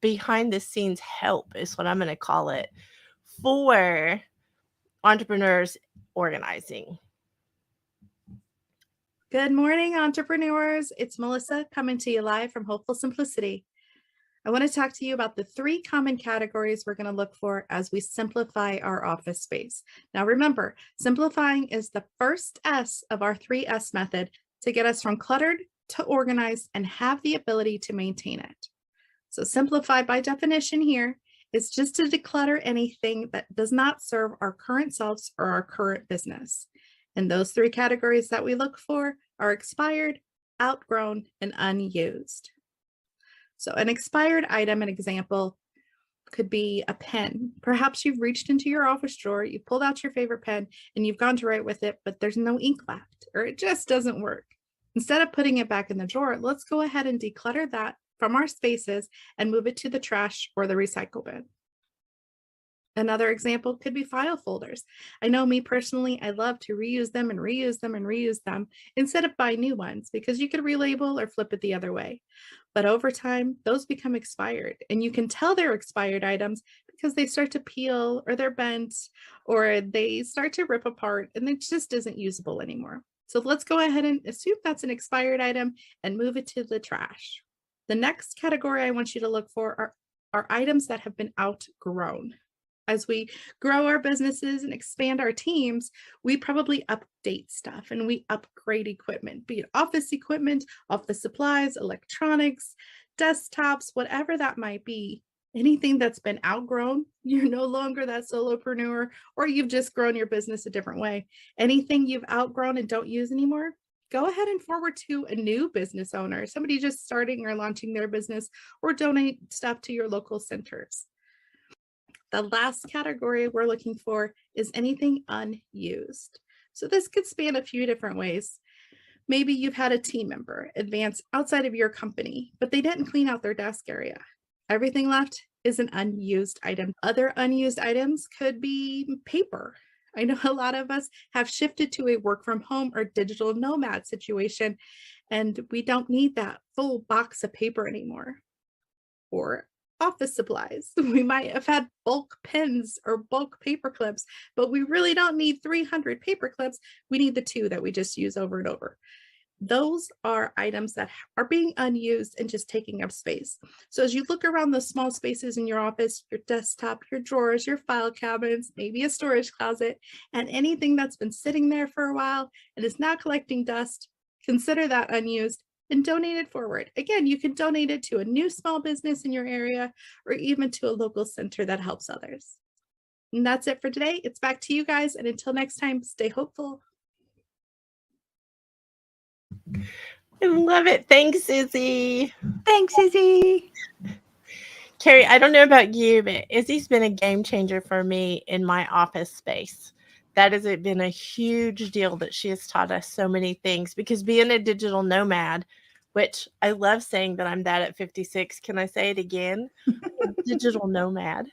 behind the scenes help is what I'm going to call it for entrepreneurs organizing. Good morning, entrepreneurs. It's Melissa coming to you live from Hopeful Simplicity. I want to talk to you about the 3 common categories we're going to look for as we simplify our office space. Now, remember, simplifying is the first S of our 3S method to get us from cluttered to organized and have the ability to maintain it. So simplify by definition here is just to declutter anything that does not serve our current selves or our current business. And those 3 categories that we look for are expired, outgrown, and unused. So an expired item, an example, could be a pen. Perhaps you've reached into your office drawer, you pulled out your favorite pen, and you've gone to write with it, but there's no ink left, or it just doesn't work. Instead of putting it back in the drawer, let's go ahead and declutter that from our spaces and move it to the trash or the recycle bin. Another example could be file folders. I know me personally, I love to reuse them and reuse them and reuse them instead of buy new ones because you could relabel or flip it the other way. But over time, those become expired, and you can tell they're expired items because they start to peel or they're bent or they start to rip apart and it just isn't usable anymore. So let's go ahead and assume that's an expired item and move it to the trash. The next category I want you to look for are items that have been outgrown. As we grow our businesses and expand our teams, we probably update stuff and we upgrade equipment, be it office equipment, office supplies, electronics, desktops, whatever that might be. Anything that's been outgrown, you're no longer that solopreneur, or you've just grown your business a different way. Anything you've outgrown and don't use anymore, go ahead and forward to a new business owner, somebody just starting or launching their business, or donate stuff to your local centers. The last category we're looking for is anything unused. So this could span a few different ways. Maybe you've had a team member advance outside of your company, but they didn't clean out their desk area. Everything left is an unused item. Other unused items could be paper. I know a lot of us have shifted to a work from home or digital nomad situation, and we don't need that full box of paper anymore. Or office supplies. We might have had bulk pens or bulk paper clips, but we really don't need 300 paper clips. We need the 2 that we just use over and over. Those are items that are being unused and just taking up space. So as you look around the small spaces in your office, your desktop, your drawers, your file cabinets, maybe a storage closet, and anything that's been sitting there for a while and is now collecting dust, consider that unused and donate it forward. Again, you can donate it to a new small business in your area or even to a local center that helps others. And that's it for today. It's back to you guys. And until next time, stay hopeful. I love it. Thanks, Izzy. Thanks, Izzy. Carrie, I don't know about you, but Izzy's been a game changer for me in my office space. That has been a huge deal that she has taught us so many things because being a digital nomad, which I love saying that I'm that at 56. Can I say it again? Digital nomad.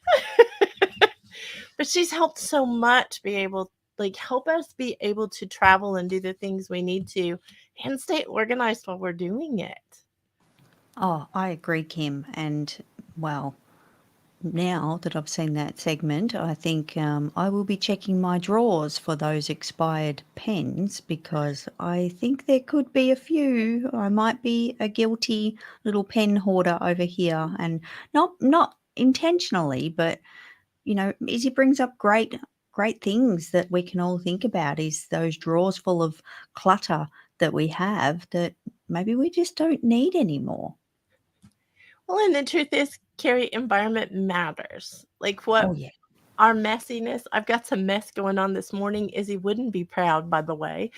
But she's helped so much help us be able to travel and do the things we need to and stay organized while we're doing it. Oh, I agree, Kim. And well, now that I've seen that segment, I think I will be checking my drawers for those expired pens because I think there could be a few. I might be a guilty little pen hoarder over here, and not intentionally, but Izzy brings up great things that we can all think about. Is those drawers full of clutter that we have that maybe we just don't need anymore. Well, and the truth is, Carrie, environment matters. Our messiness. I've got some mess going on this morning. Izzy wouldn't be proud, by the way,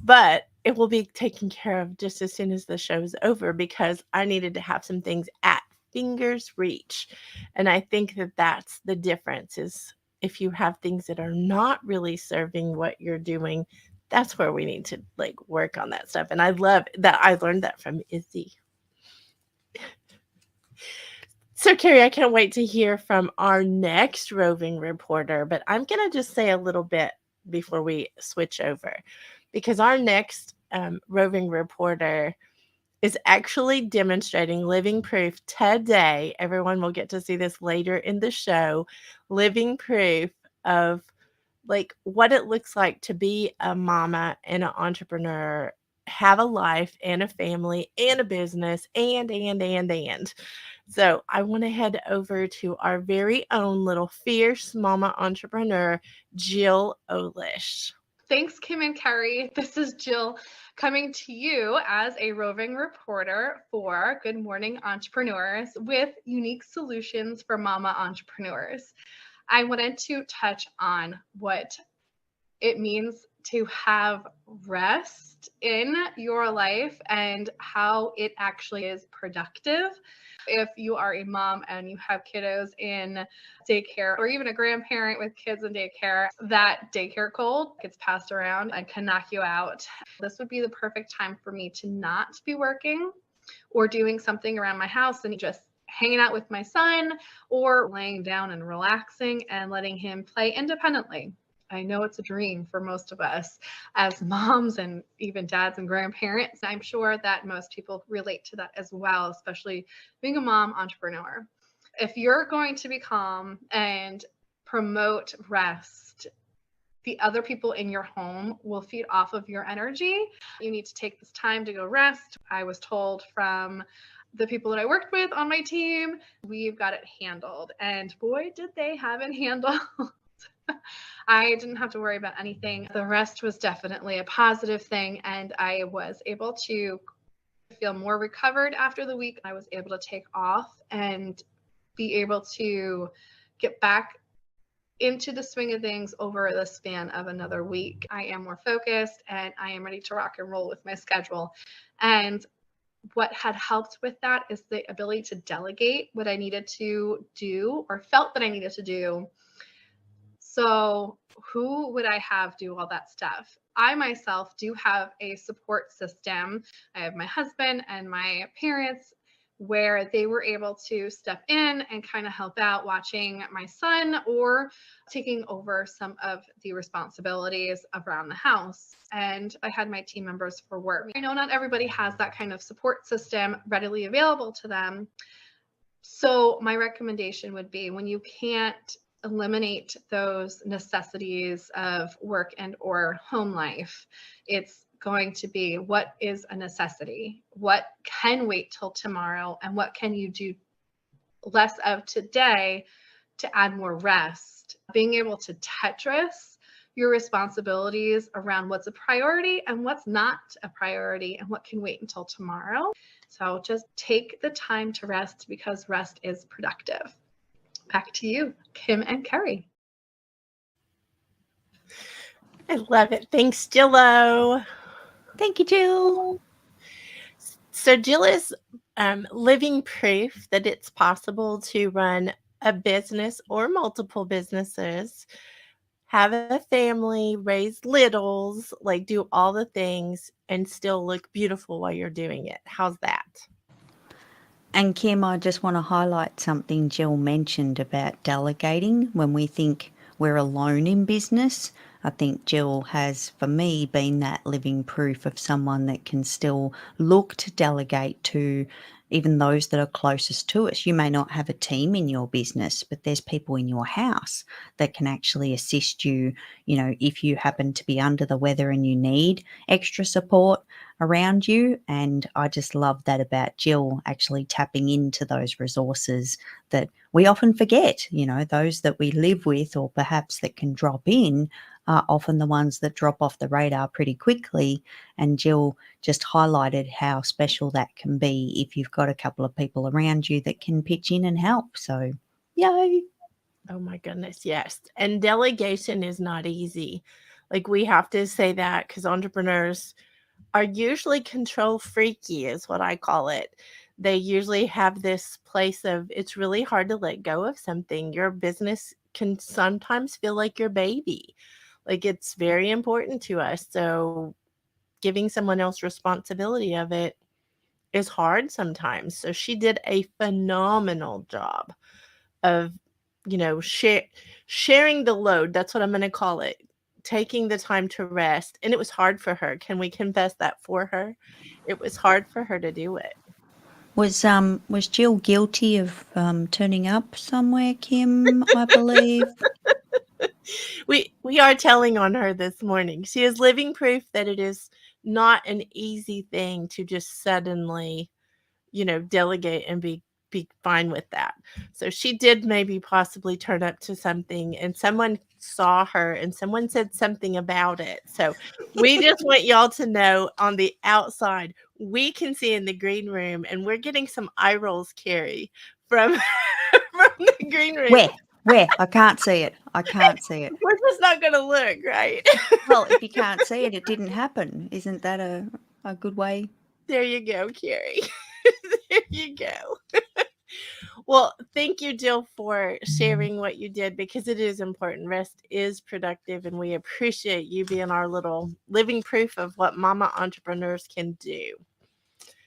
but it will be taken care of just as soon as the show's over because I needed to have some things at fingers reach. And I think that that's the difference is if you have things that are not really serving what you're doing, that's where we need to work on that stuff. And I love that I learned that from Izzy. So, Carrie, I can't wait to hear from our next roving reporter, but I'm going to just say a little bit before we switch over because our next roving reporter is actually demonstrating living proof today. Everyone will get to see this later in the show. Living proof of like what it looks like to be a mama and an entrepreneur, have a life and a family and a business and. So I want to head over to our very own little fierce mama entrepreneur, Jill Olish. Thanks, Kim and Carrie. This is Jill coming to you as a roving reporter for Good Morning Entrepreneurs with unique solutions for mama entrepreneurs. I wanted to touch on what it means to have rest in your life and how it actually is productive. If you are a mom and you have kiddos in daycare or even a grandparent with kids in daycare, that daycare cold gets passed around and can knock you out. This would be the perfect time for me to not be working or doing something around my house and just hanging out with my son or laying down and relaxing and letting him play independently. I know it's a dream for most of us as moms and even dads and grandparents. I'm sure that most people relate to that as well, especially being a mom entrepreneur. If you're going to be calm and promote rest, the other people in your home will feed off of your energy. You need to take this time to go rest. I was told from the people that I worked with on my team, we've got it handled. And boy, did they have it handled. I didn't have to worry about anything. The rest was definitely a positive thing. And I was able to feel more recovered after the week. I was able to take off and be able to get back into the swing of things over the span of another week. I am more focused and I am ready to rock and roll with my schedule. And what had helped with that is the ability to delegate what I needed to do or felt that I needed to do. So who would I have do all that stuff? I myself do have a support system. I have my husband and my parents where they were able to step in and kind of help out watching my son or taking over some of the responsibilities around the house. And I had my team members for work. I know not everybody has that kind of support system readily available to them. So my recommendation would be when you can't eliminate those necessities of work and or home life, it's going to be what is a necessity, what can wait till tomorrow, and what can you do less of today to add more rest. Being able to Tetris your responsibilities around what's a priority and what's not a priority and what can wait until tomorrow. So just take the time to rest because rest is productive. Back to you, Kim and Carrie. I love it. Thanks, Jillo. Thank you, Jill. So Jill is living proof that it's possible to run a business or multiple businesses, have a family, raise littles, like do all the things and still look beautiful while you're doing it. How's that? And Kim, I just want to highlight something Jill mentioned about delegating. When we think we're alone in business, I think Jill has, for me, been that living proof of someone that can still look to delegate to even those that are closest to us. You may not have a team in your business, but there's people in your house that can actually assist you, if you happen to be under the weather and you need extra support around you. And I just love that about Jill, actually tapping into those resources that we often forget. Those that we live with or perhaps that can drop in are often the ones that drop off the radar pretty quickly. And Jill just highlighted how special that can be if you've got a couple of people around you that can pitch in and help. So, yay. Oh my goodness, yes. And delegation is not easy. Like we have to say that because entrepreneurs are usually control freaky is what I call it. They usually have this place of it's really hard to let go of something. Your business can sometimes feel like your baby. Like it's very important to us. So giving someone else responsibility of it is hard sometimes. So she did a phenomenal job of, sharing the load. That's what I'm going to call it. taking the time to rest, and it was hard for her. Can we confess that for her? It was hard for her to do it. Was Jill guilty of turning up somewhere, Kim, I believe? We are telling on her this morning. She is living proof that it is not an easy thing to just suddenly, delegate and be fine with that. So she did maybe possibly turn up to something, and someone saw her and someone said something about it. So we just want y'all to know, on the outside, we can see in the green room, and we're getting some eye rolls, Carrie, from the green room. Where? I can't see it. I can't see it. We're just not going to look, right? Well, if you can't see it, it didn't happen. Isn't that a good way? There you go, Carrie. There you go. Well, thank you, Jill, for sharing what you did, because it is important. Rest is productive, and we appreciate you being our little living proof of what mama entrepreneurs can do.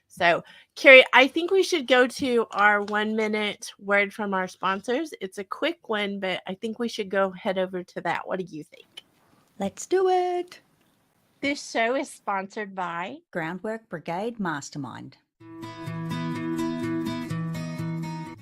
So, Carrie, I think we should go to our 1-minute word from our sponsors. It's a quick one, but I think we should go head over to that. What do you think? Let's do it. This show is sponsored by Groundwork Brigade Mastermind.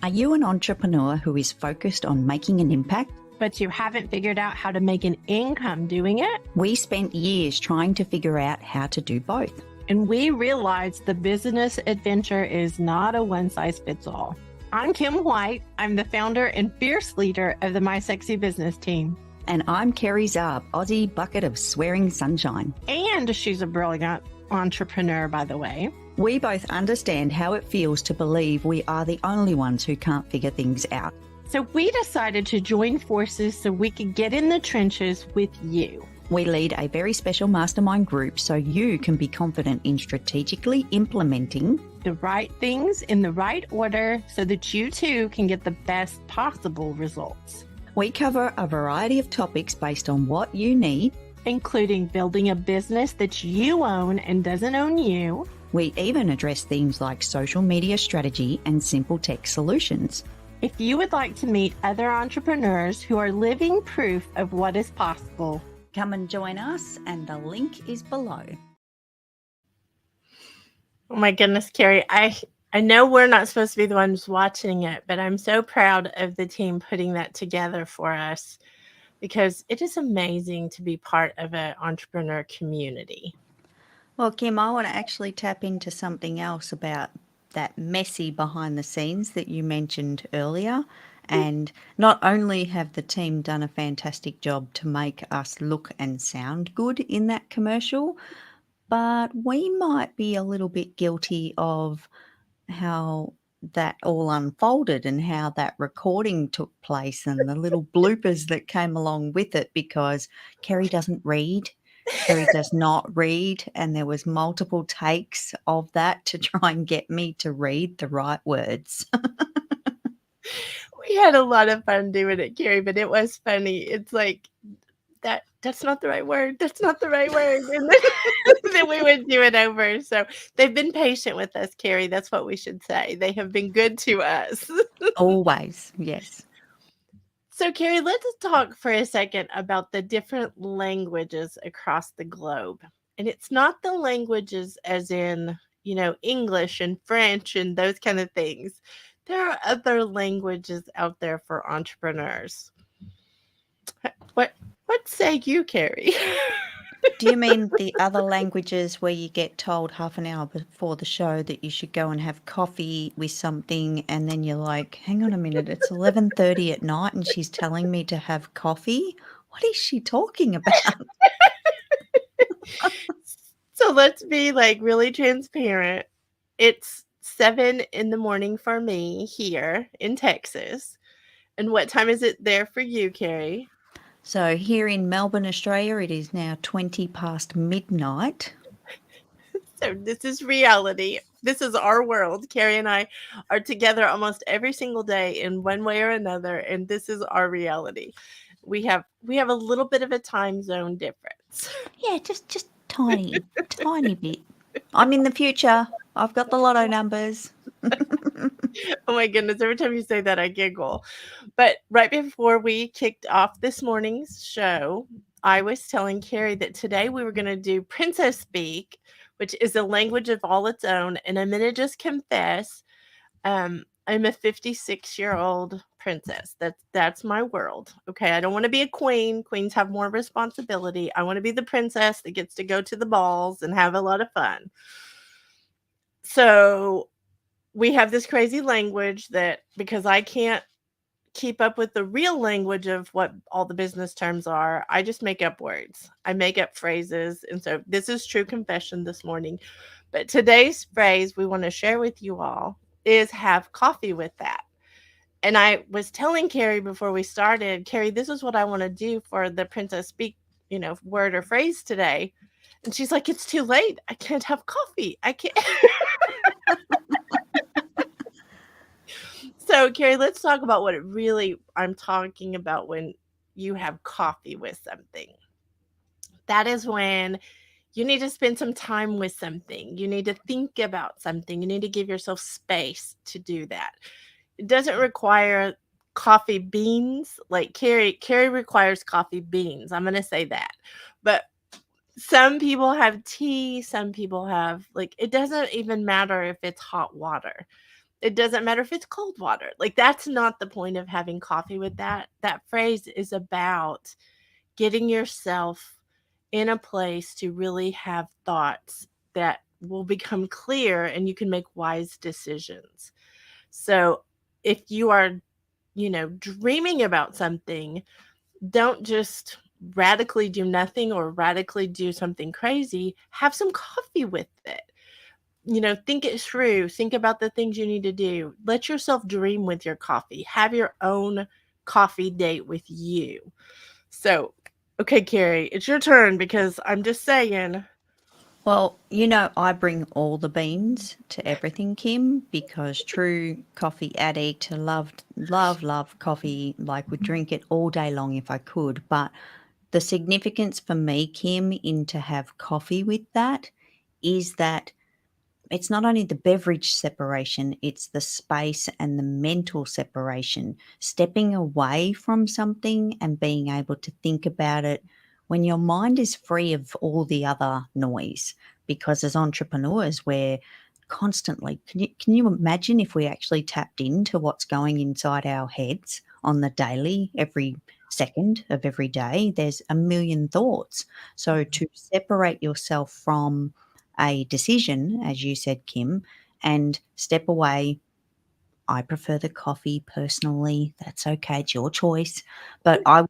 Are you an entrepreneur who is focused on making an impact, but you haven't figured out how to make an income doing it? We spent years trying to figure out how to do both. And we realized the business adventure is not a one-size-fits-all. I'm Kim White. I'm the founder and fierce leader of the My Sexy Business team. And I'm Kerry Zarb, Aussie bucket of swearing sunshine. And she's a brilliant entrepreneur, by the way. We both understand how it feels to believe we are the only ones who can't figure things out. So we decided to join forces so we could get in the trenches with you. We lead a very special mastermind group so you can be confident in strategically implementing the right things in the right order so that you too can get the best possible results. We cover a variety of topics based on what you need, including building a business that you own and doesn't own you. We even address themes like social media strategy and simple tech solutions. If you would like to meet other entrepreneurs who are living proof of what is possible, come and join us, and the link is below. Oh my goodness, Carrie. I know we're not supposed to be the ones watching it, but I'm so proud of the team putting that together for us, because it is amazing to be part of an entrepreneur community. Well, Kim, I want to actually tap into something else about that messy behind the scenes that you mentioned earlier. And not only have the team done a fantastic job to make us look and sound good in that commercial, but we might be a little bit guilty of how that all unfolded and how that recording took place and the little bloopers that came along with it, because Kerry doesn't read. Kerry does not read, and there was multiple takes of that to try and get me to read the right words. We had a lot of fun doing it, Carrie, but it was funny. It's like, that's not the right word. That's not the right word. And then we would do it over. So they've been patient with us, Carrie. That's what we should say. They have been good to us. Always, yes. So, Carrie, let's talk for a second about the different languages across the globe. And it's not the languages as in, English and French and those kind of things. There are other languages out there for entrepreneurs. What say you, Carrie? Do you mean the other languages where you get told half an hour before the show that you should go and have coffee with something, and then you're like, hang on a minute, it's 11:30 at night and she's telling me to have coffee? What is she talking about? So let's be really transparent. It's 7 a.m. for me here in Texas. And what time is it there for you, Carrie? So here in Melbourne, Australia, it is now 20 past midnight. So this is reality. This is our world. Carrie and I are together almost every single day in one way or another, and this is our reality. We have a little bit of a time zone difference. Yeah, just tiny bit. I'm in the future. I've got the lotto numbers. Oh my goodness, every time you say that, I giggle. But right before we kicked off this morning's show, I was telling Carrie that today we were going to do Princess Speak, which is a language of all its own. And I'm going to just confess, I'm a 56-year-old princess. That's my world. Okay, I don't want to be a queen. Queens have more responsibility. I want to be the princess that gets to go to the balls and have a lot of fun. So we have this crazy language that, because I can't keep up with the real language of what all the business terms are, I just make up words. I make up phrases. And so this is true confession this morning. But today's phrase we want to share with you all is have coffee with that. And I was telling Carrie before we started, Carrie, this is what I want to do for the Princess Speak, word or phrase today. And she's like, it's too late. I can't have coffee. I can't. So, Carrie, let's talk about what I'm talking about when you have coffee with something. That is when you need to spend some time with something. You need to think about something. You need to give yourself space to do that. It doesn't require coffee beans. Like Carrie requires coffee beans. I'm going to say that. But some people have tea. Some people have, it doesn't even matter if it's hot water. It doesn't matter if it's cold water. That's not the point of having coffee with that. That phrase is about getting yourself in a place to really have thoughts that will become clear and you can make wise decisions. So if you are, dreaming about something, don't just radically do nothing or radically do something crazy. Have some coffee with it. Think it through. Think about the things you need to do. Let yourself dream with your coffee. Have your own coffee date with you. So, okay, Carrie, it's your turn because I'm just saying. Well, I bring all the beans to everything, Kim, because true coffee addict, love coffee, would drink it all day long if I could. But the significance for me, Kim, in to have coffee with that is that it's not only the beverage separation, it's the space and the mental separation, stepping away from something and being able to think about it when your mind is free of all the other noise. Because as entrepreneurs, we're constantly, can you imagine if we actually tapped into what's going inside our heads on the daily, every second of every day? There's a million thoughts. So to separate yourself from a decision, as you said, Kim, and step away. I prefer the coffee personally. That's okay. It's your choice. But I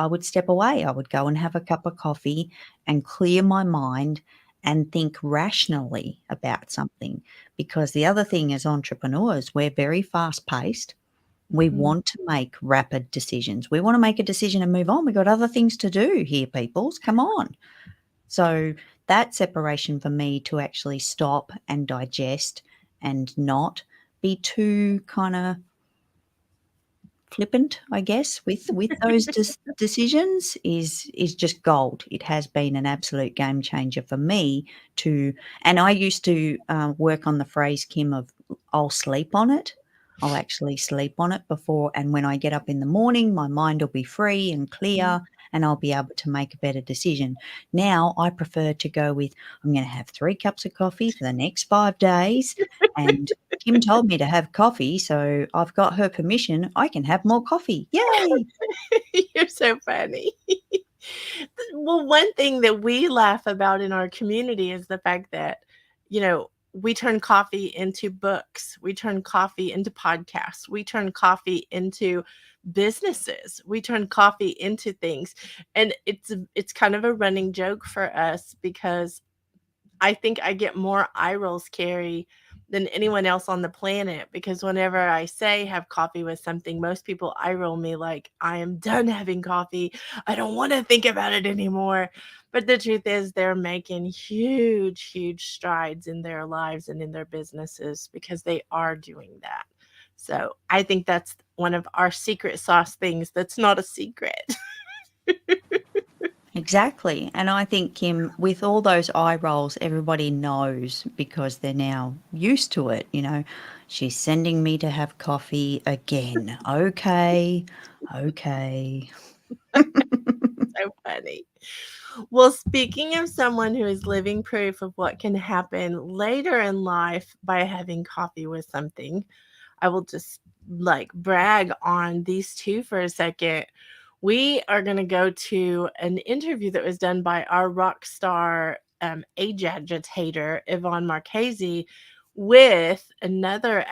would step away. I would go and have a cup of coffee and clear my mind and think rationally about something. Because the other thing as entrepreneurs, we're very fast paced. We want to make rapid decisions. We want to make a decision and move on. We've got other things to do here, peoples. Come on. So that separation for me to actually stop and digest and not be too kind of flippant, I guess, with those decisions is just gold. It has been an absolute game changer for me and I used to work on the phrase, Kim, of I'll sleep on it. I'll actually sleep on it before, and when I get up in the morning, my mind will be free and clear and I'll be able to make a better decision. Now I prefer to go with, I'm going to have 3 cups of coffee for the next 5 days. And Kim told me to have coffee, so I've got her permission. I can have more coffee. Yay! You're so funny. Well, one thing that we laugh about in our community is the fact that, we turn coffee into books. We turn coffee into podcasts. We turn coffee into businesses. We turn coffee into things. And it's kind of a running joke for us because I think I get more eye rolls, Carrie, than anyone else on the planet, because whenever I say have coffee with something, most people eye roll me like I am done having coffee. I don't want to think about it anymore. But the truth is they're making huge, huge strides in their lives and in their businesses because they are doing that. So I think that's one of our secret sauce things that's not a secret. Exactly. And I think, Kim, with all those eye rolls, everybody knows because they're now used to it. She's sending me to have coffee again. Okay. So so funny. Well, speaking of someone who is living proof of what can happen later in life by having coffee with something, I will just like brag on these two for a second. We are going to go to an interview that was done by our rock star age agitator, Yvonne Marchese, with another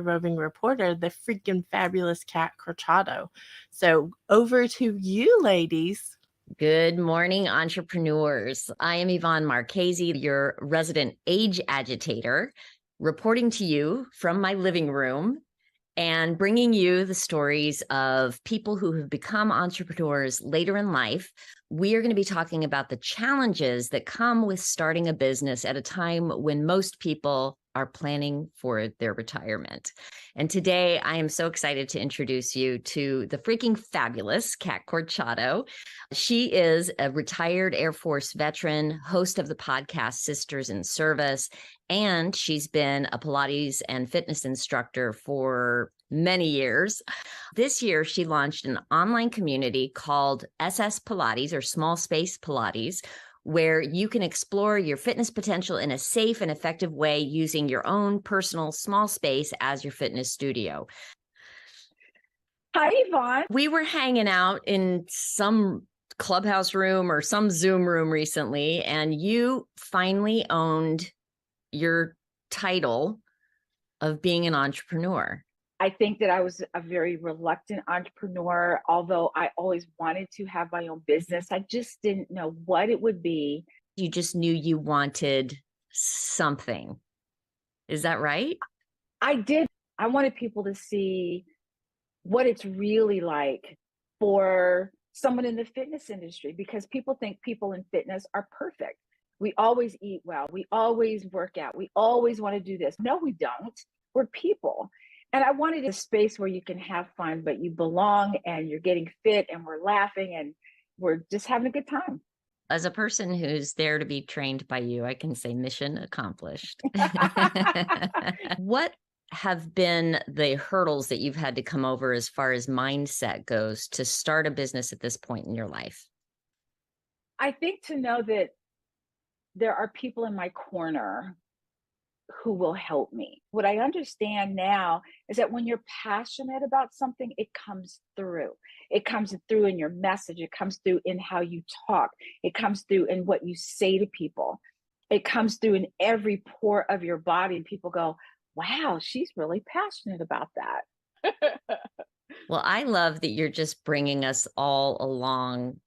roving reporter, the freaking fabulous Kat Corchado. So over to you, ladies. Good morning, entrepreneurs. I am Yvonne Marchese, your resident age agitator, reporting to you from my living room and bringing you the stories of people who have become entrepreneurs later in life. We are going to be talking about the challenges that come with starting a business at a time when most people are planning for their retirement. And today I am so excited to introduce you to the freaking fabulous Kat Corchado. She is a retired Air Force veteran, host of the podcast Sisters in Service, and she's been a Pilates and fitness instructor for many years. This year, she launched an online community called SS Pilates, or Small Space Pilates, where you can explore your fitness potential in a safe and effective way using your own personal small space as your fitness studio. Hi, Yvonne. We were hanging out in some Clubhouse room or some Zoom room recently, and you finally owned your title of being an entrepreneur. I think that I was a very reluctant entrepreneur, although I always wanted to have my own business. I just didn't know what it would be. You just knew you wanted something. Is that right? I did. I wanted people to see what it's really like for someone in the fitness industry, because people think people in fitness are perfect. We always eat well. We always work out. We always want to do this. No, we don't. We're people. And I wanted a space where you can have fun, but you belong and you're getting fit and we're laughing and we're just having a good time. As a person who's there to be trained by you, I can say mission accomplished. What have been the hurdles that you've had to come over as far as mindset goes to start a business at this point in your life? I think to know that there are people in my corner who will help me. What I understand now is that when you're passionate about something, it comes through. It comes through in your message. It comes through in how you talk. It comes through in what you say to people. It comes through in every pore of your body. And people go, wow, she's really passionate about that. Well, I love that you're just bringing us all along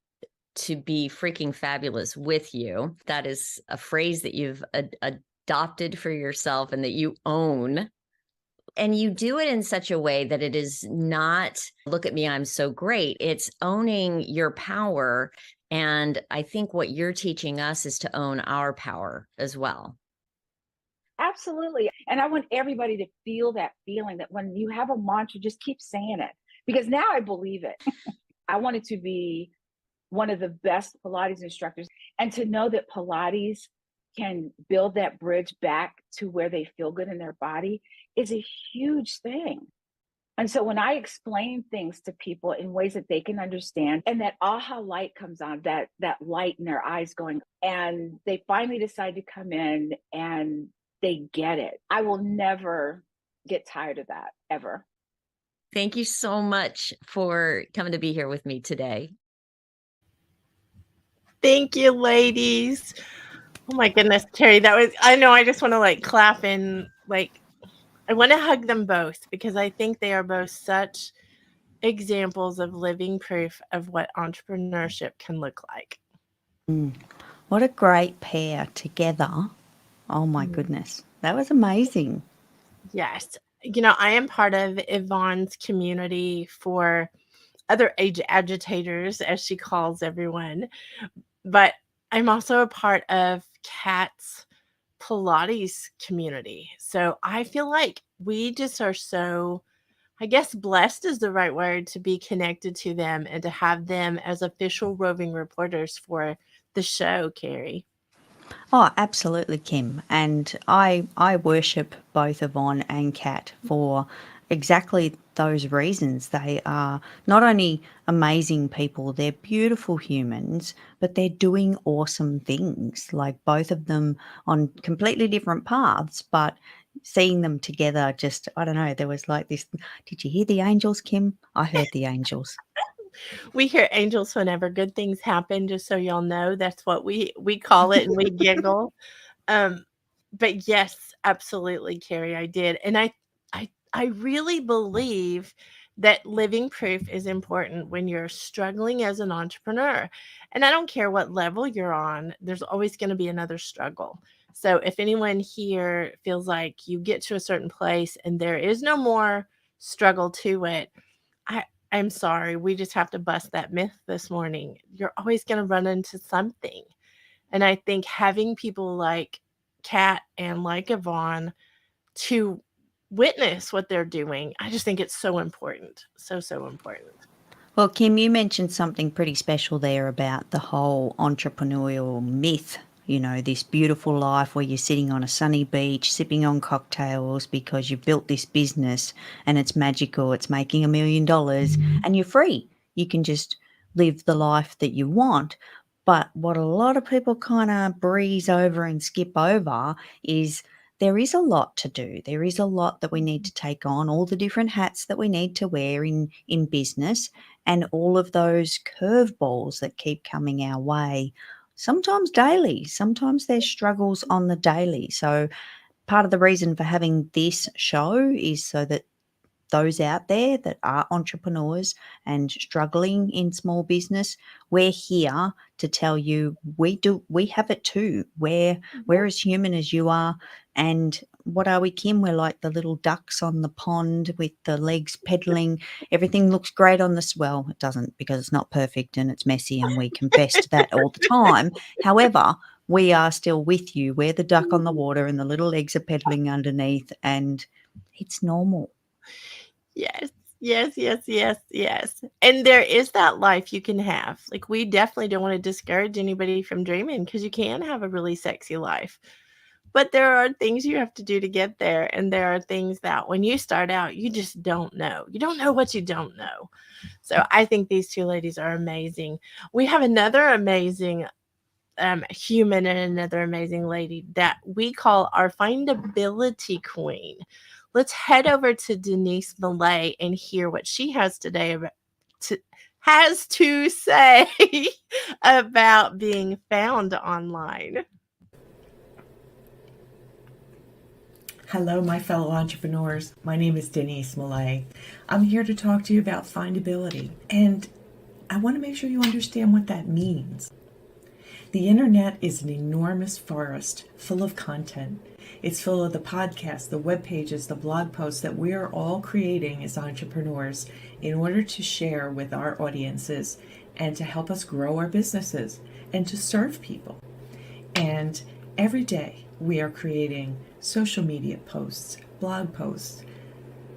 to be freaking fabulous with you. That is a phrase that you've adopted for yourself and that you own. And you do it in such a way that it is not, look at me, I'm so great. It's owning your power. And I think what you're teaching us is to own our power as well. Absolutely. And I want everybody to feel that feeling that when you have a mantra, just keep saying it, because now I believe it. I wanted to be one of the best Pilates instructors, and to know that Pilates can build that bridge back to where they feel good in their body is a huge thing. And so when I explain things to people in ways that they can understand, and that aha light comes on, that light in their eyes going, and they finally decide to come in and they get it, I will never get tired of that, ever. Thank you so much for coming to be here with me today. Thank you, ladies. Oh my goodness, Terry, I know, I just want to like clap and like, I want to hug them both because I think they are both such examples of living proof of what entrepreneurship can look like. What a great pair together. Oh my goodness. That was amazing. Yes. You know, I am part of Yvonne's community for other age agitators, as she calls everyone. But I'm also a part of Kat's Pilates community. So I feel like we just are so, I guess blessed is the right word, to be connected to them and to have them as official roving reporters for the show, Carrie. Oh, absolutely, Kim. And I worship both Yvonne and Kat for exactly those reasons. They are not only amazing people, they're beautiful humans, but they're doing awesome things. Like both of them on completely different paths, but seeing them together, just, I don't know, there was like this. Did you hear the angels, Kim? I heard the angels. We hear angels whenever good things happen, just so y'all know. That's what we call it, and we giggle. Um, but yes, absolutely, Carrie, I did. And I really believe that living proof is important when you're struggling as an entrepreneur. And I don't care what level you're on, there's always going to be another struggle. So if anyone here feels like you get to a certain place and there is no more struggle to it, I I'm sorry, we just have to bust that myth this morning. You're always going to run into something. And I think having people like Kat and like Yvonne to witness what they're doing, I just think it's so important. So, so important. Well, Kim, you mentioned something pretty special there about the whole entrepreneurial myth. You know, this beautiful life where you're sitting on a sunny beach, sipping on cocktails because you've built this business and it's magical, it's making $1 million and you're free. You can just live the life that you want. But what a lot of people kind of breeze over and skip over is there is a lot to do. There is a lot that we need to take on, all the different hats that we need to wear in business, and all of those curveballs that keep coming our way, sometimes daily, sometimes there's struggles on the daily. So part of the reason for having this show is so that those out there that are entrepreneurs and struggling in small business, we're here to tell you we have it too. We're as human as you are. And what are we, Kim? We're like the little ducks on the pond with the legs pedaling. Everything looks great on this. Well, it doesn't, because it's not perfect and it's messy, and we confess to that all the time. However, we are still with you. We're the duck on the water and the little legs are pedaling underneath, and it's normal. Yes. Yes, yes, yes, yes. And there is that life you can have. Like, we definitely don't want to discourage anybody from dreaming, because you can have a really sexy life. But there are things you have to do to get there. And there are things that when you start out, you just don't know. You don't know what you don't know. So I think these two ladies are amazing. We have another amazing human and another amazing lady that we call our findability queen. Let's head over to Denise Millay and hear what she has has to say about being found online. Hello, my fellow entrepreneurs. My name is Denise Millay. I'm here to talk to you about findability, and I want to make sure you understand what that means. The internet is an enormous forest full of content. It's full of the podcasts, the web pages, the blog posts that we are all creating as entrepreneurs in order to share with our audiences and to help us grow our businesses and to serve people. And every day we are creating social media posts, blog posts,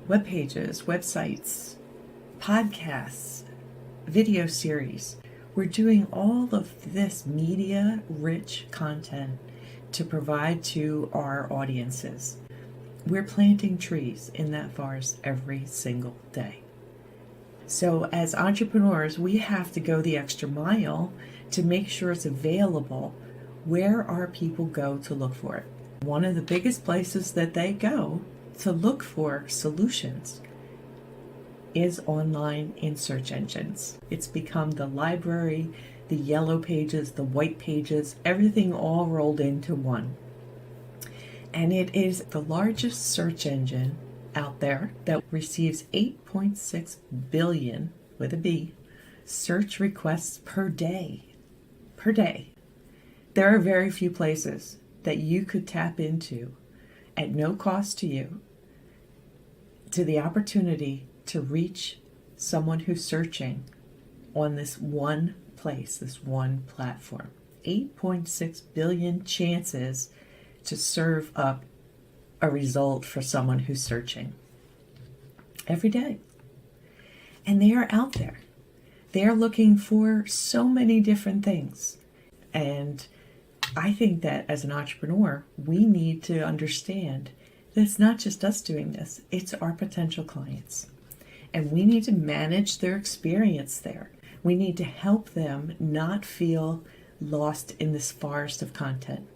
web pages, websites, podcasts, video series. We're doing all of this media-rich content to provide to our audiences. We're planting trees in that forest every single day. So as entrepreneurs, we have to go the extra mile to make sure it's available where our people go to look for it. One of the biggest places that they go to look for solutions is online in search engines. It's become the library, the yellow pages, the white pages, everything all rolled into one. And it is the largest search engine out there that receives 8.6 billion, with a B, search requests per day. Per day. There are very few places that you could tap into at no cost to you, to the opportunity to reach someone who's searching on this one place, this one platform. 8.6 billion chances to serve up a result for someone who's searching every day. And they are out there. They're looking for so many different things. And I think that as an entrepreneur, we need to understand it's not just us doing this, it's our potential clients. And we need to manage their experience there. We need to help them not feel lost in this forest of content.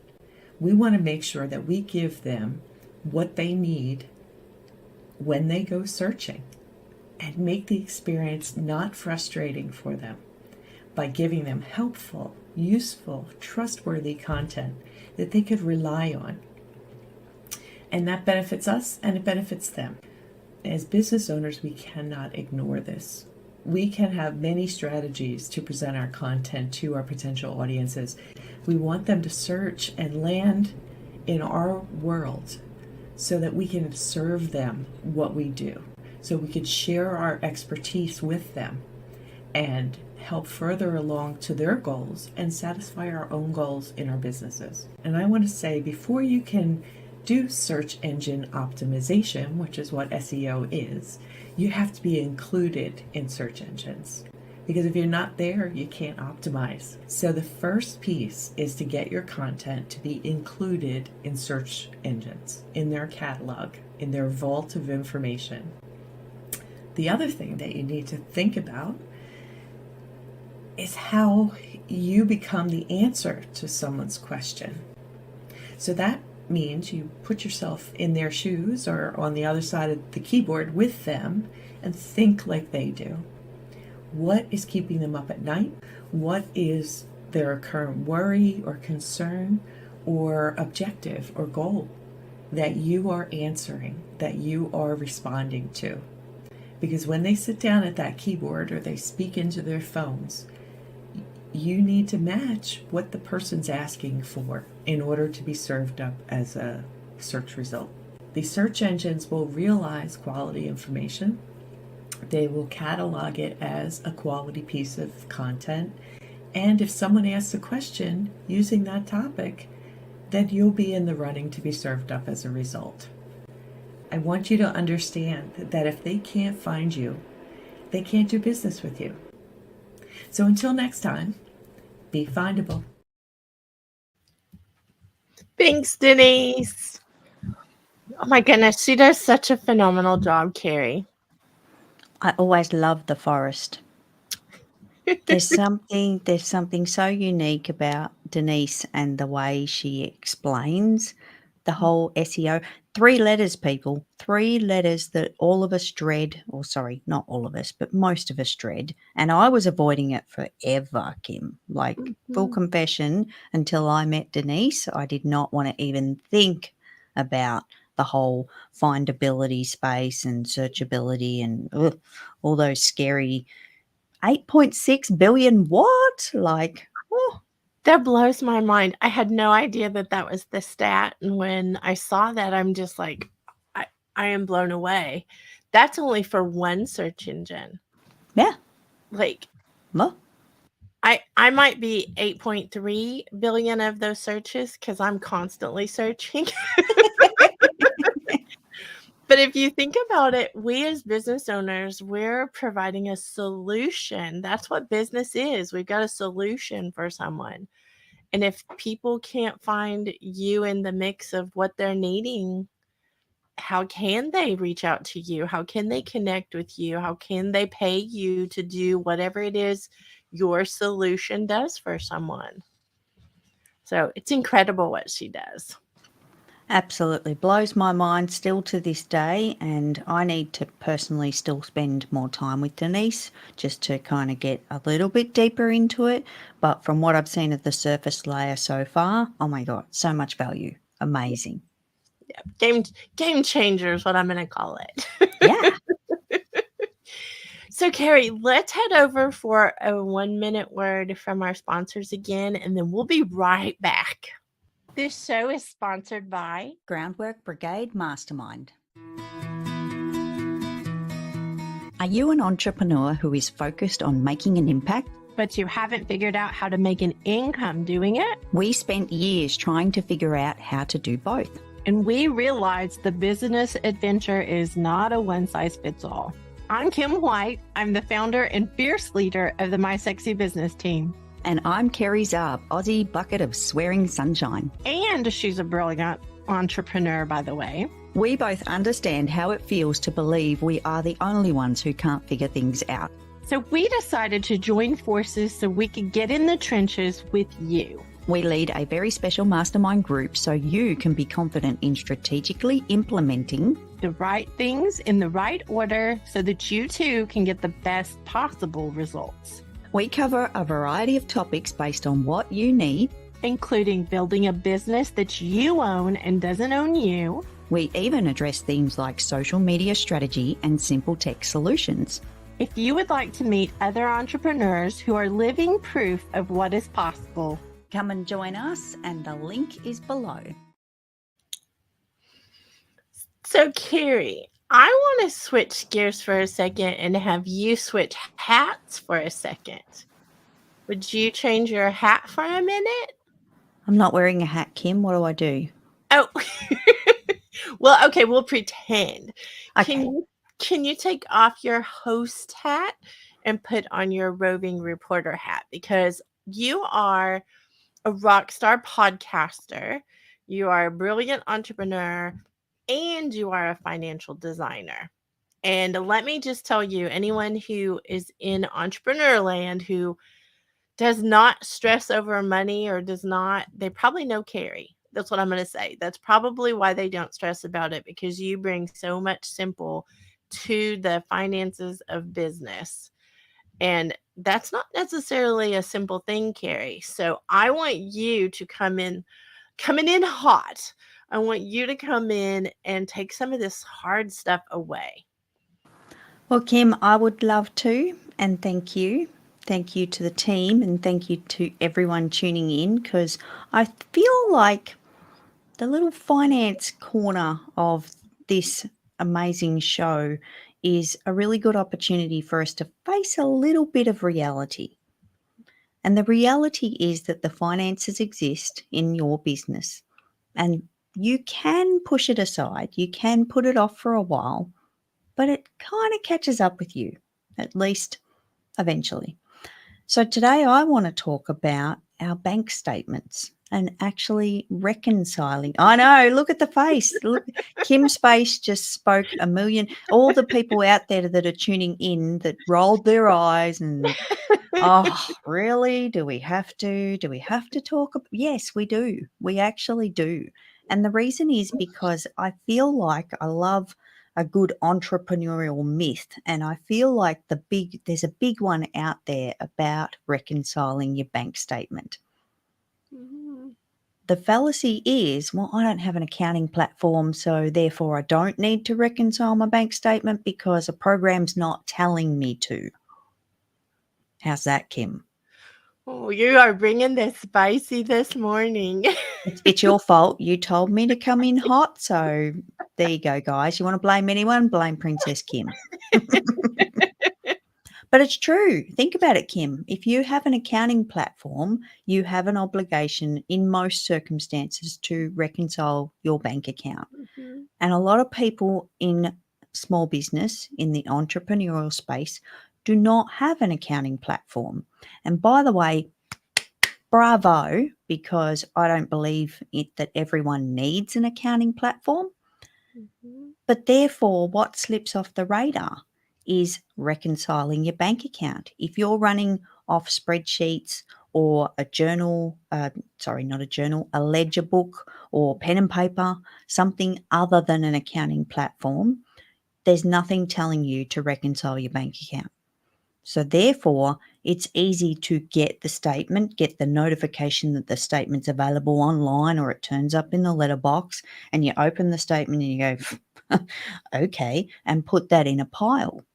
We want to make sure that we give them what they need when they go searching and make the experience not frustrating for them by giving them helpful, useful, trustworthy content that they could rely on. And that benefits us and it benefits them. As business owners, we cannot ignore this. We can have many strategies to present our content to our potential audiences. We want them to search and land in our world so that we can serve them what we do, so we can share our expertise with them and help further along to their goals and satisfy our own goals in our businesses. And I want to say, before you can do search engine optimization, which is what SEO is, you have to be included in search engines. Because if you're not there, you can't optimize. So the first piece is to get your content to be included in search engines, in their catalog, in their vault of information. The other thing that you need to think about is how you become the answer to someone's question. So that means you put yourself in their shoes or on the other side of the keyboard with them and think like they do. What is keeping them up at night? What is their current worry or concern or objective or goal that you are answering, that you are responding to? Because when they sit down at that keyboard or they speak into their phones, you need to match what the person's asking for in order to be served up as a search result. The search engines will realize quality information. They will catalog it as a quality piece of content. And if someone asks a question using that topic, then you'll be in the running to be served up as a result. I want you to understand that if they can't find you, they can't do business with you. So until next time, be findable. Thanks, Denise. Oh my goodness, she does such a phenomenal job, Carrie. I always love the forest. There's something so unique about Denise and the way she explains the whole SEO. 3 letters, people. 3 letters that all of us dread, or sorry, not all of us, but most of us dread. And I was avoiding it forever, Kim. Like, full confession, until I met Denise, I did not want to even think about the whole findability space and searchability and all those scary 8.6 billion what? Like, oh. That blows my mind. I had no idea that that was the stat. And when I saw that, I'm just like, I am blown away. That's only for one search engine. Yeah. Like, well, I might be 8.3 billion of those searches because I'm constantly searching. But if you think about it, we as business owners, we're providing a solution. That's what business is. We've got a solution for someone. And if people can't find you in the mix of what they're needing, how can they reach out to you? How can they connect with you? How can they pay you to do whatever it is your solution does for someone? So it's incredible what she does. Absolutely. Blows my mind still to this day. And I need to personally still spend more time with Denise just to kind of get a little bit deeper into it. But from what I've seen of the surface layer so far, oh my God, so much value. Amazing. Yeah, game changer is what I'm going to call it. Yeah. So, Carrie, let's head over for a 1-minute word from our sponsors again, and then we'll be right back. This show is sponsored by Groundwork Brigade Mastermind. Are you an entrepreneur who is focused on making an impact, but you haven't figured out how to make an income doing it? We spent years trying to figure out how to do both. And we realized the business adventure is not a one-size-fits-all. I'm Kim White. I'm the founder and fierce leader of the My Sexy Business team. And I'm Kerry Zarb, Aussie bucket of swearing sunshine. And she's a brilliant entrepreneur, by the way. We both understand how it feels to believe we are the only ones who can't figure things out. So we decided to join forces so we could get in the trenches with you. We lead a very special mastermind group so you can be confident in strategically implementing the right things in the right order so that you too can get the best possible results. We cover a variety of topics based on what you need, including building a business that you own and doesn't own you. We even address themes like social media strategy and simple tech solutions. If you would like to meet other entrepreneurs who are living proof of what is possible, come and join us, and the link is below. So, Carrie, I want to switch gears for a second and have you switch hats for a second. Would you change your hat for a minute? I'm not wearing a hat, Kim. What do I do? Oh, well, okay, we'll pretend. Okay. Can you take off your host hat and put on your roving reporter hat? Because you are a rock star podcaster, you are a brilliant entrepreneur, and you are a financial designer. And let me just tell you, anyone who is in entrepreneur land who does not stress over money or they probably know Carrie. That's what I'm going to say. That's probably why they don't stress about it, because you bring so much simple to the finances of business. And that's not necessarily a simple thing, Carrie. So I want you to coming in hot. I want you to come in and take some of this hard stuff away. Well, Kim, I would love to, and thank you. Thank you to the team, and thank you to everyone tuning in, because I feel like the little finance corner of this amazing show is a really good opportunity for us to face a little bit of reality. And the reality is that the finances exist in your business, and you can push it aside. You can put it off for a while, but it kind of catches up with you, at least eventually. So today I want to talk about our bank statements and actually reconciling. I know, look at the face. Look, Kim's face just spoke a million. All the people out there that are tuning in that rolled their eyes and, oh, really? Do we have to? Do we have to talk? Yes, we do. We actually do. And the reason is because I feel like I love a good entrepreneurial myth, and I feel like there's a big one out there about reconciling your bank statement. Mm-hmm. The fallacy is, well, I don't have an accounting platform, so therefore I don't need to reconcile my bank statement because a program's not telling me to. How's that, Kim? Oh, you are bringing the spicy this morning. It's your fault. You told me to come in hot, so there you go, guys. You want to blame anyone? Blame Princess Kim. But it's true. Think about it, Kim. If you have an accounting platform, you have an obligation in most circumstances to reconcile your bank account. Mm-hmm. And a lot of people in small business, in the entrepreneurial space, do not have an accounting platform. And by the way, bravo, because I don't believe that everyone needs an accounting platform. Mm-hmm. But therefore, what slips off the radar is reconciling your bank account. If you're running off spreadsheets or a journal, a ledger book or pen and paper, something other than an accounting platform, there's nothing telling you to reconcile your bank account. So therefore, it's easy to get the statement, get the notification that the statement's available online, or it turns up in the letterbox, and you open the statement and you go, okay, and put that in a pile.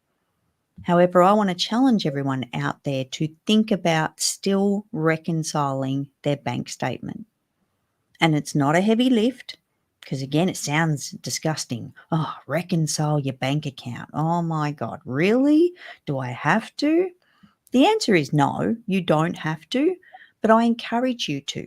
However, I want to challenge everyone out there to think about still reconciling their bank statement. And it's not a heavy lift, because again, it sounds disgusting. Oh, reconcile your bank account. Oh my God, really? Do I have to? The answer is no, you don't have to, but I encourage you to.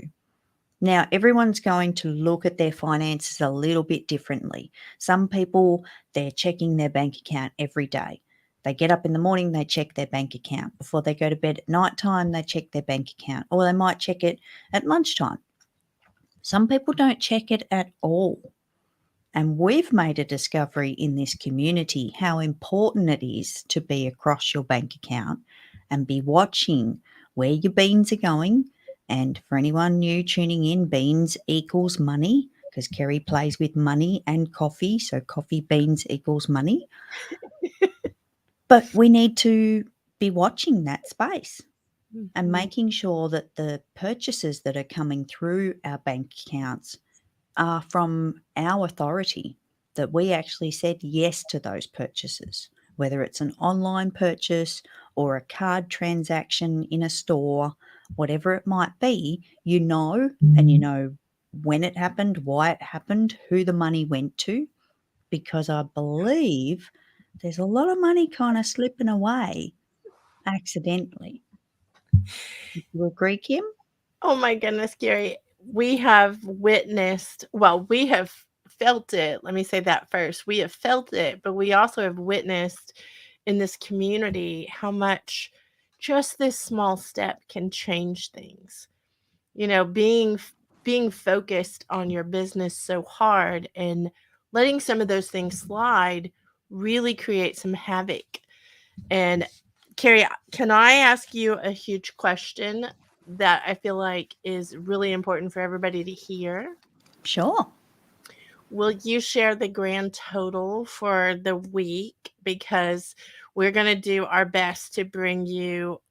Now, everyone's going to look at their finances a little bit differently. Some people, they're checking their bank account every day. They get up in the morning, they check their bank account. Before they go to bed at night time, they check their bank account, or they might check it at lunchtime. Some people don't check it at all. And we've made a discovery in this community how important it is to be across your bank account and be watching where your beans are going. And for anyone new tuning in, beans equals money because Kerry plays with money and coffee. So coffee beans equals money. But we need to be watching that space and making sure that the purchases that are coming through our bank accounts are from our authority, that we actually said yes to those purchases, whether it's an online purchase or a card transaction in a store, whatever it might be, and you know when it happened, why it happened, who the money went to, because I believe there's a lot of money kind of slipping away accidentally. Do you agree, Kim? Oh my goodness, Gary. We have witnessed, well, we have felt it. Let me say that first. We have felt it, but we also have witnessed in this community how much just this small step can change things. You know, being focused on your business so hard and letting some of those things slide really create some havoc. And Carrie, can I ask you a huge question that I feel like is really important for everybody to hear? Sure. Will you share the grand total for the week? Because we're going to do our best to bring you,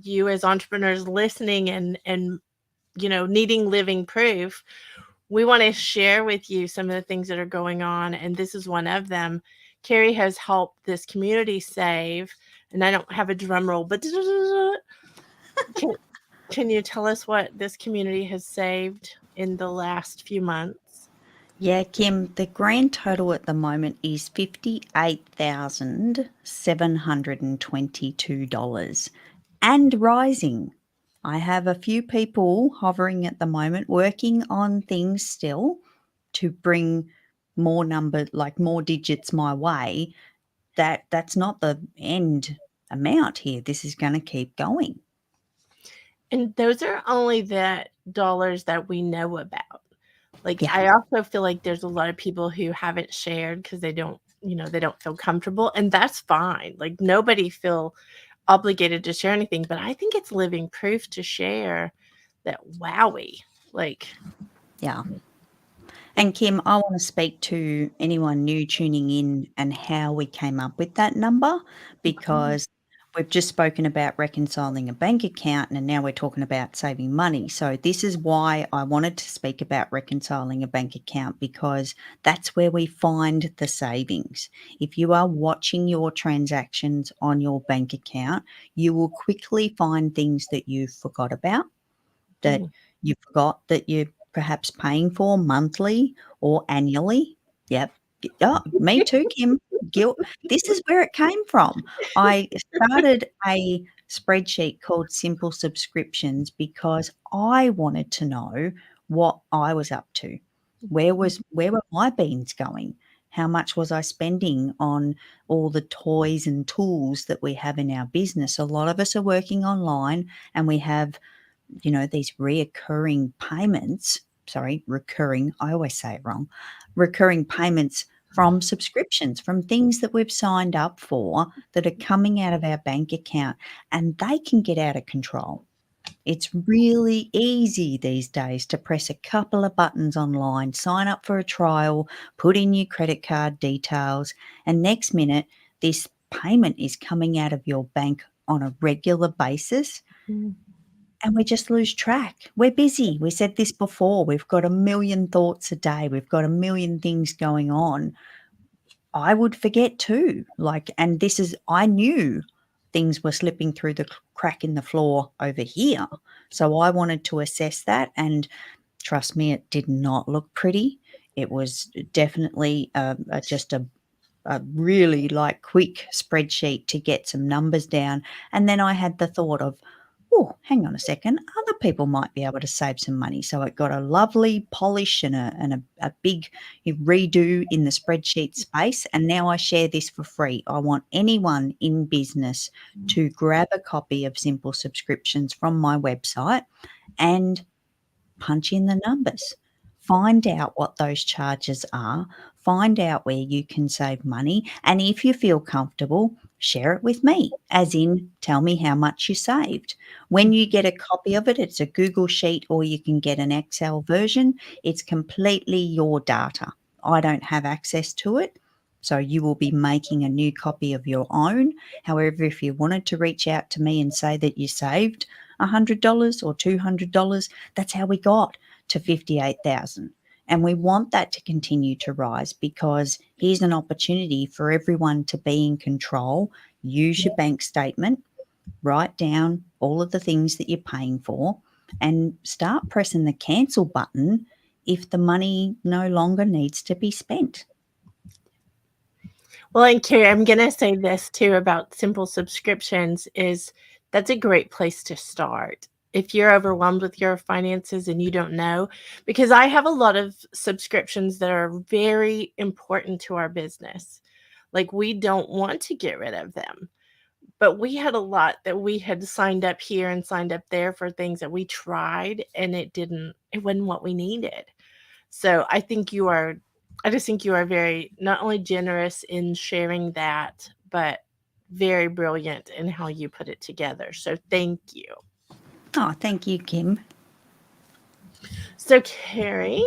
you as entrepreneurs listening and needing living proof. We want to share with you some of the things that are going on, and this is one of them. Carrie has helped this community save, and I don't have a drum roll, but can you tell us what this community has saved in the last few months? Yeah, Kim, the grand total at the moment is $58,722 and rising. I have a few people hovering at the moment working on things still to bring more digits my way. That's not the end amount here. This is going to keep going. And those are only the dollars that we know about. Like, Yeah. I also feel like there's a lot of people who haven't shared because they don't feel comfortable, and that's fine. Like, nobody feel obligated to share anything, but I think it's living proof to share that, wowie, like. Yeah. And Kim, I want to speak to anyone new tuning in and how we came up with that number, because we've just spoken about reconciling a bank account and now we're talking about saving money. So this is why I wanted to speak about reconciling a bank account, because that's where we find the savings. If you are watching your transactions on your bank account, you will quickly find things that you forgot about, that you forgot that you're perhaps paying for monthly or annually. Yep. Oh, me too, Kim. Guilt. This is where it came from. I started a spreadsheet called Simple Subscriptions because I wanted to know what I was up to. Where were my beans going? How much was I spending on all the toys and tools that we have in our business? A lot of us are working online and we have these recurring payments. I always say it wrong. Recurring payments from subscriptions, from things that we've signed up for that are coming out of our bank account, and they can get out of control. It's really easy these days to press a couple of buttons online, sign up for a trial, put in your credit card details, and next minute this payment is coming out of your bank on a regular basis. And we just lose track. We're busy. We said this before. We've got a million thoughts a day. We've got a million things going on. I would forget too. I knew things were slipping through the crack in the floor over here. So I wanted to assess that. And trust me, it did not look pretty. It was definitely just a really quick spreadsheet to get some numbers down. And then I had the thought of, oh, hang on a second, other people might be able to save some money. So it got a lovely polish and a big redo in the spreadsheet space. And now I share this for free. I want anyone in business to grab a copy of Simple Subscriptions from my website and punch in the numbers. Find out what those charges are, find out where you can save money, and if you feel comfortable, share it with me, as in tell me how much you saved. When you get a copy of it, it's a Google Sheet or you can get an Excel version. It's completely your data. I don't have access to it. So you will be making a new copy of your own. However, if you wanted to reach out to me and say that you saved $100 or $200, that's how we got to 58,000. And we want that to continue to rise, because here's an opportunity for everyone to be in control. Use your bank statement, write down all of the things that you're paying for, and start pressing the cancel button if the money no longer needs to be spent. Well, and Carrie, I'm going to say this too about simple subscriptions is that's a great place to start. If you're overwhelmed with your finances and you don't know, because I have a lot of subscriptions that are very important to our business. Like, we don't want to get rid of them, but we had a lot that we had signed up here and signed up there for things that we tried and it wasn't what we needed. So I just think you are very not only generous in sharing that, but very brilliant in how you put it together. So thank you. Oh, thank you, Kim. So Carrie,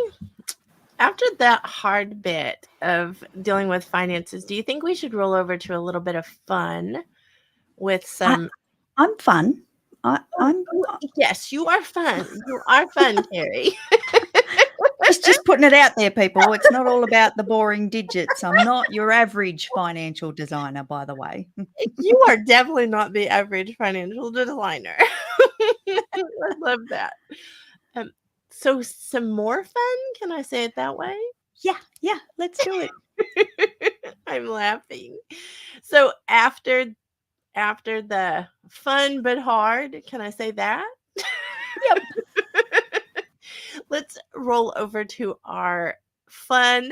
after that hard bit of dealing with finances, do you think we should roll over to a little bit of fun with some? I'm fun. Yes, you are fun. You are fun, Carrie. Just putting it out there, people. It's not all about the boring digits. I'm not your average financial designer, by the way. You are definitely not the average financial designer. I love that. So some more fun? Can I say it that way? Yeah, let's do it. I'm laughing. So after the fun but hard, can I say that? Yep. Let's roll over to our fun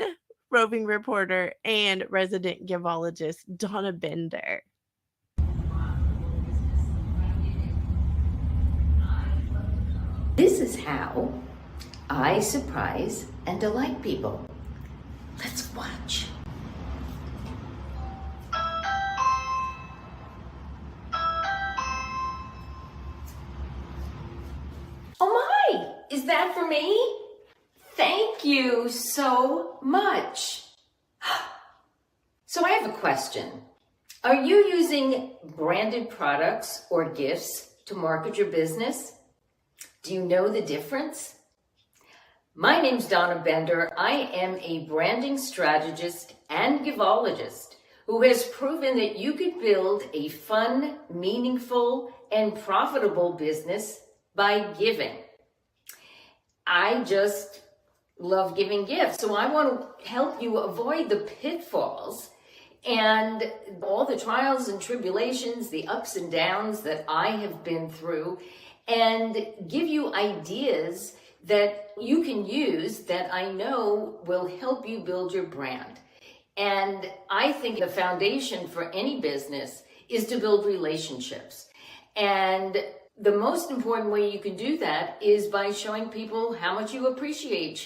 roving reporter and resident givologist, Donna Bender. This is how I surprise and delight people. Let's watch. Oh my, is that for me? Thank you so much. So I have a question. Are you using branded products or gifts to market your business? Do you know the difference? My name's Donna Bender. I am a branding strategist and givologist who has proven that you could build a fun, meaningful, and profitable business by giving. I just love giving gifts, so I want to help you avoid the pitfalls and all the trials and tribulations, the ups and downs that I have been through, and give you ideas that you can use that I know will help you build your brand. And I think the foundation for any business is to build relationships. And the most important way you can do that is by showing people how much you appreciate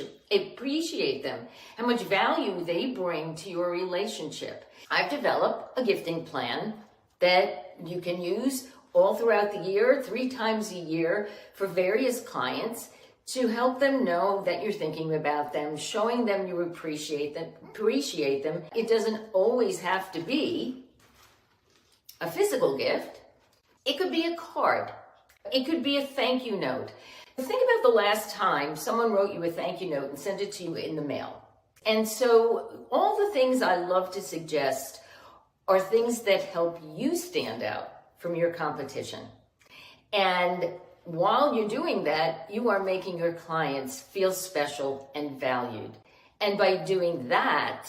them, how much value they bring to your relationship. I've developed a gifting plan that you can use all throughout the year, 3 times a year, for various clients to help them know that you're thinking about them, showing them you appreciate them. It doesn't always have to be a physical gift. It could be a card. It could be a thank you note. Think about the last time someone wrote you a thank you note and sent it to you in the mail. And so all the things I love to suggest are things that help you stand out from your competition. And while you're doing that, you are making your clients feel special and valued. And by doing that,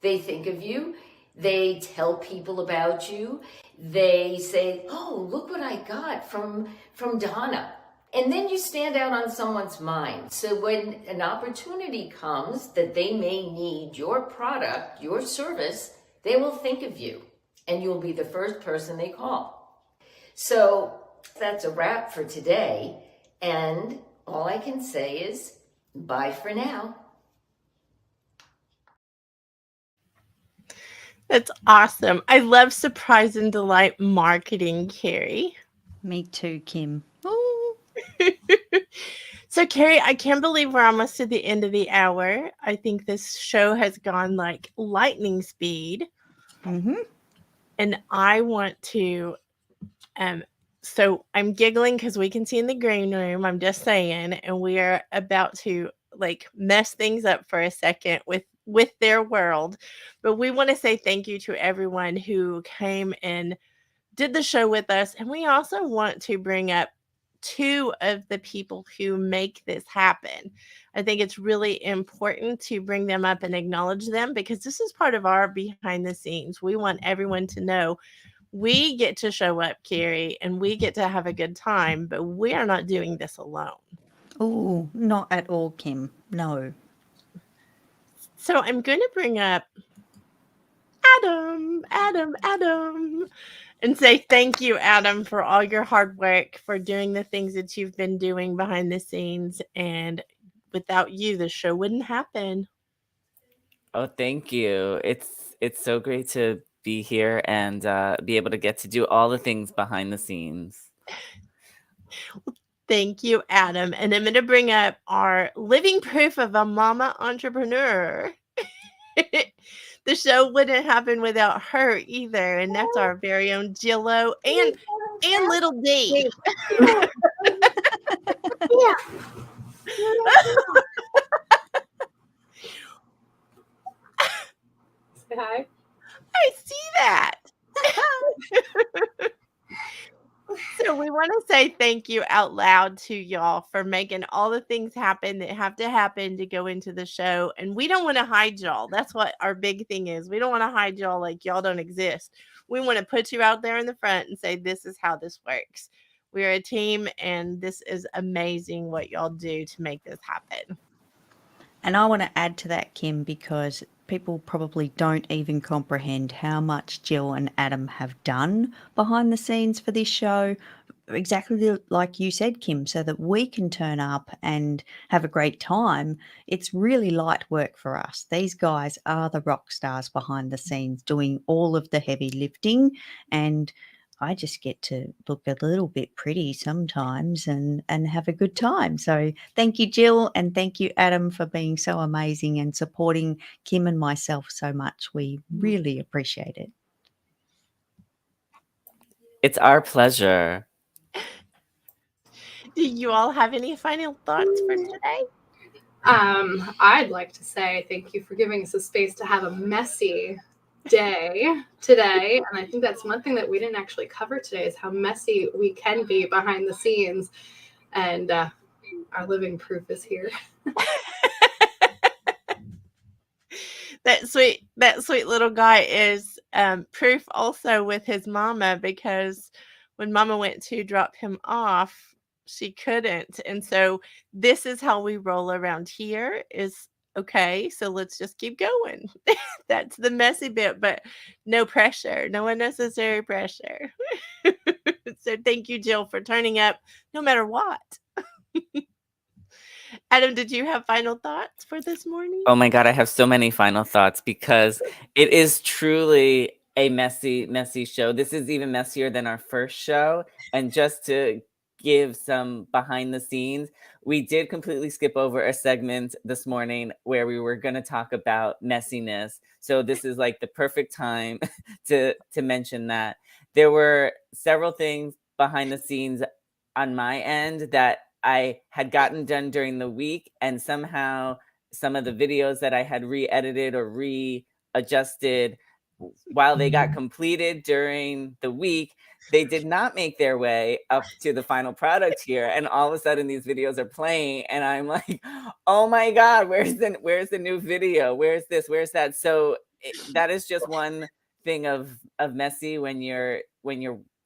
they think of you, they tell people about you, they say, oh, look what I got from Donna. And then you stand out on someone's mind. So when an opportunity comes that they may need your product, your service, they will think of you and you'll be the first person they call. So that's a wrap for today. And all I can say is Bye for now. That's awesome. I love surprise and delight marketing, Carrie. Me too, Kim. So, Carrie, I can't believe we're almost to the end of the hour. I think this show has gone like lightning speed. Mm-hmm. And I want to, so I'm giggling because we can see in the green room. I'm just saying, and we are about to like mess things up for a second with their world. But we want to say thank you to everyone who came and did the show with us. And we also want to bring up two of the people who make this happen. I think it's really important to bring them up and acknowledge them because this is part of our behind the scenes. We want everyone to know we get to show up, Carrie, and we get to have a good time, but we are not doing this alone. Oh, not at all, Kim. No. So I'm going to bring up Adam, and say thank you, Adam, for all your hard work, for doing the things that you've been doing behind the scenes. And without you, the show wouldn't happen. Oh, thank you. It's so great to be here and be able to get to do all the things behind the scenes. Thank you, Adam. And I'm going to bring up our living proof of a mama entrepreneur. The show wouldn't happen without her either, and that's our very own Jillo and little D. Yeah. Say hi. I see that. So we want to say thank you out loud to y'all for making all the things happen that have to happen to go into the show. And we don't want to hide y'all. That's what our big thing is. We don't want to hide y'all like y'all don't exist. We want to put you out there in the front and say, this is how this works. We're a team, and this is amazing what y'all do to make this happen. And I want to add to that, Kim, because people probably don't even comprehend how much Jill and Adam have done behind the scenes for this show. Exactly like you said, Kim, so that we can turn up and have a great time. It's really light work for us. These guys are the rock stars behind the scenes doing all of the heavy lifting, and I just get to look a little bit pretty sometimes and have a good time. So thank you, Jill, and thank you, Adam, for being so amazing and supporting Kim and myself so much. We really appreciate it. It's our pleasure. Do you all have any final thoughts for today? I'd like to say thank you for giving us a space to have a messy day today. And I think that's one thing that we didn't actually cover today is how messy we can be behind the scenes. And our living proof is here. That sweet little guy is proof also with his mama, because when mama went to drop him off, she couldn't. And so this is how we roll around here is, okay, so let's just keep going. That's the messy bit, but no pressure, no unnecessary pressure. So thank you, Jill, for turning up no matter what. Adam, did you have final thoughts for this morning? Oh my God, I have so many final thoughts because it is truly a messy, messy show. This is even messier than our first show. And just to give some behind the scenes, we did completely skip over a segment this morning where we were going to talk about messiness. So this is like the perfect time to mention that. There were several things behind the scenes on my end that I had gotten done during the week, and somehow some of the videos that I had re-edited or readjusted while they got completed during the week, they did not make their way up to the final product here. And all of a sudden these videos are playing and I'm like, oh my God, where's the new video? Where's this? Where's that? So that is just one thing of messy when you're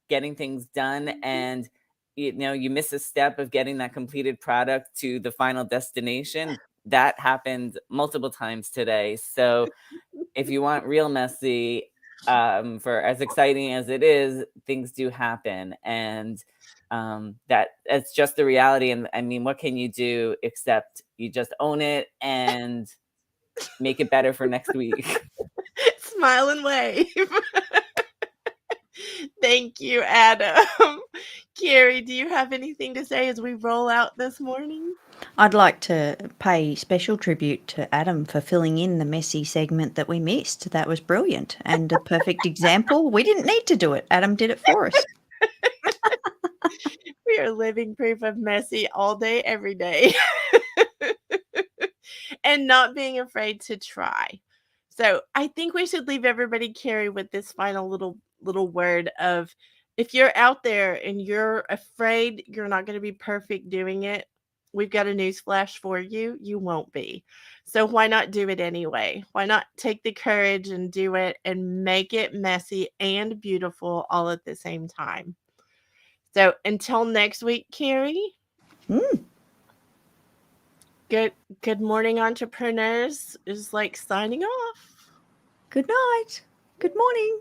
getting things done and you miss a step of getting that completed product to the final destination. That happened multiple times today. So if you want real messy, for as exciting as it is, things do happen. And that it's just the reality. And I mean, what can you do except you just own it and make it better for next week? Smile and wave. Thank you, Adam. Carrie, do you have anything to say as we roll out this morning? I'd like to pay special tribute to Adam for filling in the messy segment that we missed. That was brilliant and a perfect example. We didn't need to do it. Adam did it for us. We are living proof of messy all day, every day. And not being afraid to try. So I think we should leave everybody, Carrie, with this final little word of, if you're out there and you're afraid you're not going to be perfect doing it, we've got a news flash for you. You won't be. So why not do it anyway? Why not take the courage and do it and make it messy and beautiful all at the same time? So until next week, Carrie. Good morning, entrepreneurs is like signing off. Good night. Good morning.